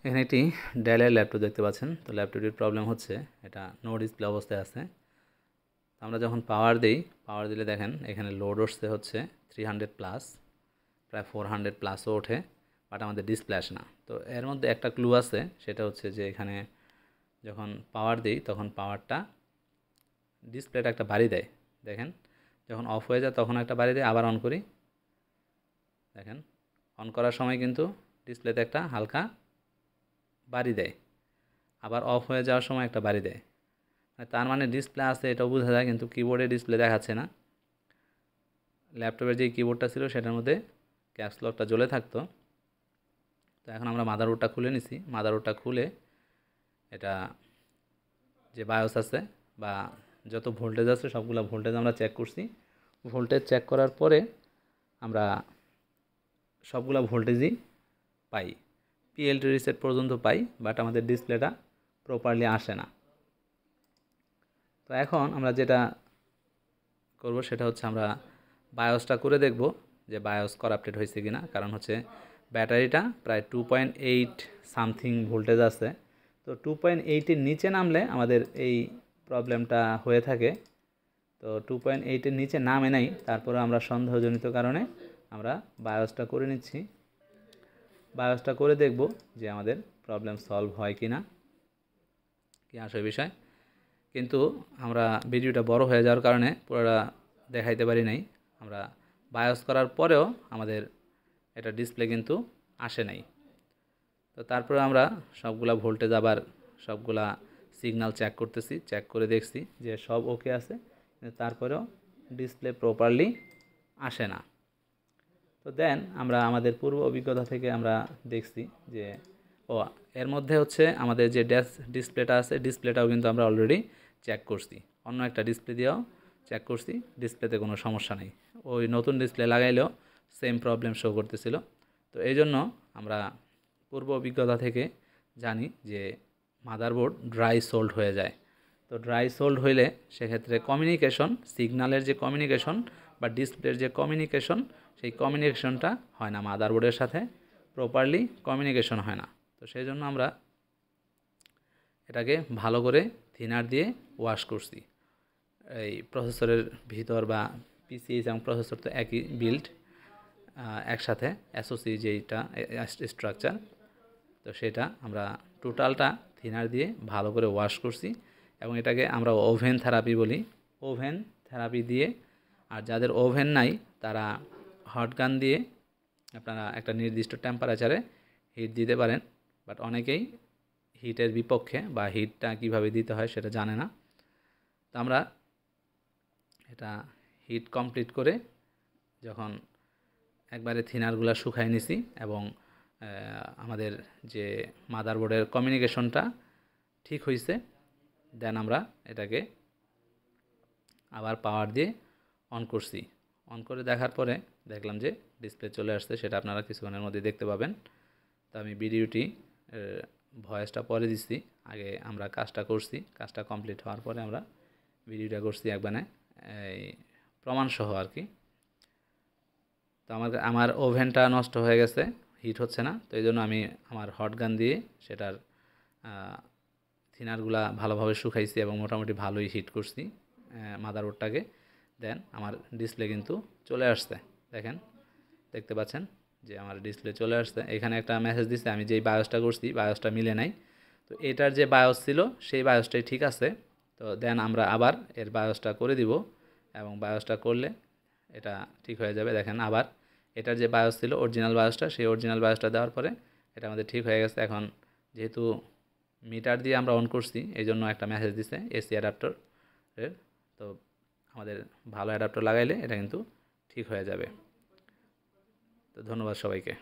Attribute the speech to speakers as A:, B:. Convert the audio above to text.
A: এখানে একটি ডেলের ল্যাপটপ দেখতে পাচ্ছেন। তো ল্যাপটপটির প্রবলেম হচ্ছে এটা নো ডিসপ্লে অবস্থায় আছে। আমরা যখন পাওয়ার দিই, পাওয়ার দিলে দেখেন এখানে লোড উঠছে হচ্ছে 300 প্লাস, প্রায় 400 প্লাসও ওঠে, বাট আমাদের ডিসপ্লে আসে না। তো এর মধ্যে একটা ক্লু আছে, সেটা হচ্ছে যে এখানে যখন পাওয়ার দিই তখন পাওয়ারটা ডিসপ্লেটা একটা বাড়ি দেয়। দেখেন যখন অফ হয়ে যায় তখন একটা বাড়ি দেয়, আবার অন করি, দেখেন অন করার সময় কিন্তু ডিসপ্লেতে একটা হালকা বাড়ি দেয়, আবার অফ হয়ে যাওয়ার সময় একটা বাড়ি দেয়। তার মানে ডিসপ্লে আছে এটাও বোঝা যায়, কিন্তু কিবোর্ডে ডিসপ্লে দেখাচ্ছে না। ল্যাপটপের যে কিবোর্ডটা ছিল সেটার মধ্যে ক্যাপস লকটা জ্বলে থাকতো। তো এখন আমরা মাদারবোর্ডটা খুলে নিছি। মাদারবোর্ডটা খুলে এটা যে বায়োস আছে বা যত ভোল্টেজ আছে সবগুলো ভোল্টেজ আমরা চেক করছি। ভোল্টেজ চেক করার পরে আমরা সবগুলো ভোল্টেজই পাই, পিএলটি রিসেট পর্যন্ত পাই, বাট আমাদের ডিসপ্লেটা প্রপারলি আসে না। তো এখন আমরা যেটা করব সেটা হচ্ছে আমরা বায়োসটা করে দেখব যে বায়োস করাপ্টেড হয়েছে কিনা। কারণ হচ্ছে ব্যাটারিটা প্রায় 2.8 সামথিং ভোল্টেজ আছে। তো 2.8-এর নিচে নামলে আমাদের এই প্রবলেমটা হয়ে থাকে। তো 2.8-এর নিচে নামে নাই, তারপরে আমরা সন্দেহজনিত কারণে আমরা বায়োসটা করে নিচ্ছি। বায়োসটা করে দেখব যে আমাদের প্রবলেম সলভ হয় কি না, কি আসে বিষয়। কিন্তু আমরা ভিডিওটা বড় হয়ে যাওয়ার কারণে পুরোটা দেখাইতে পারি নাই। আমরা বায়োস করার পরেও আমাদের এটা ডিসপ্লে কিন্তু আসে নাই। তো তারপরে আমরা সবগুলা ভোল্টেজ আবার সবগুলা সিগন্যাল চেক করতেছি, চেক করে দেখছি যে সব ওকে আছে, কিন্তু তারপরেও ডিসপ্লে প্রপারলি আসে না। তো দেন আমরা আমাদের পূর্ব অভিজ্ঞতা থেকে আমরা দেখছি যে ও এর মধ্যে হচ্ছে আমাদের যে ডিসপ্লেটা আছে, ডিসপ্লেটাও কিন্তু আমরা অলরেডি চেক করছি, অন্য একটা ডিসপ্লে দিয়েও চেক করছি, ডিসপ্লেতে কোনো সমস্যা নেই। ওই নতুন ডিসপ্লে লাগাইলেও সেম প্রবলেম শো করতেছিল। তো এই জন্য আমরা পূর্ব অভিজ্ঞতা থেকে জানি যে মাদারবোর্ড ড্রাই সোল্ড হয়ে যায়। তো ড্রাই সোল্ড হইলে সেক্ষেত্রে কমিউনিকেশন, সিগন্যালের যে কমিউনিকেশন বা ডিসপ্লের যে কমিউনিকেশন, সেই কমিউনিকেশনটা হয় না, মাদারবোর্ডের সাথে প্রপারলি কমিউনিকেশন হয় না। তো সেই জন্য আমরা এটাকে ভালো করে থিনার দিয়ে ওয়াশ করছি। এই প্রসেসরের ভিতর বা পিসিএস এবং প্রসেসর তো একই বিল্ড, একসাথে এসওসি যেইটা স্ট্রাকচার, তো সেটা আমরা টোটালটা থিনার দিয়ে ভালো করে ওয়াশ করছি। এবং এটাকে আমরা ওভেন থেরাপি বলি, ওভেন থেরাপি দিয়ে। আর যাদের ওভেন নাই তারা হট গান দিয়ে আপনারা একটা নির্দিষ্ট টেম্পারেচারে হিট দিতে পারেন, বাট অনেকেই হিটের বিপক্ষে বা হিটটা কিভাবে দিতে হয় সেটা জানে না। তো আমরা এটা হিট কমপ্লিট করে যখন একবারে থিনারগুলো শুকাই নিছি এবং আমাদের যে মাদারবোর্ডের কমিউনিকেশনটা ঠিক হয়েছে, দেন আমরা এটাকে আবার পাওয়ার দিয়ে অন করছি। অন করে দেখার পরে দেখলাম যে ডিসপ্লে চলে আসছে, সেটা আপনারা কিছুক্ষণের মধ্যে দেখতে পাবেন। তো আমি ভিডিওটি ভয়েসটা পরে দিচ্ছি, আগে আমরা কাজটা করছি, কাজটা কমপ্লিট হওয়ার পরে আমরা ভিডিওটা করছি একবারে এই প্রমাণসহ আর কি। তো আমার ওভেনটা নষ্ট হয়ে গেছে, হিট হচ্ছে না। তো এই জন্য আমি আমার হট গান দিয়ে সেটার থিনারগুলা ভালোভাবে শুকাইছি এবং মোটামুটি ভালোই হিট করছি মাদারবোর্ডটাকে। দেন আমার ডিসপ্লে কিন্তু চলে আসছে, দেখেন দেখতে পাচ্ছেন যে আমার ডিসপ্লে চলে আসছে। এখানে একটা মেসেজ দিচ্ছে আমি যেই বায়োসটা করছি বায়োসটা মিলে নাই। তো এটার যে বায়োস ছিল সেই বায়োসটাই ঠিক আছে। তো দেন আমরা আবার এর বায়োসটা করে দিব এবং বায়োসটা করলে এটা ঠিক হয়ে যাবে। দেখেন আবার এটার যে বায়োস ছিল অরিজিনাল বায়োসটা, সেই অরিজিনাল বায়োসটা দেওয়ার পরে এটা আমাদের ঠিক হয়ে গেছে। এখন যেহেতু মিটার দিয়ে আমরা অন করছি এই জন্য একটা মেসেজ দিছে এসি অ্যাডাপ্টারের। তো আমাদের ভালো অ্যাডাপ্টার লাগাইলে এটা কিন্তু ঠিক হয়ে যাবে। তো ধন্যবাদ সবাইকে।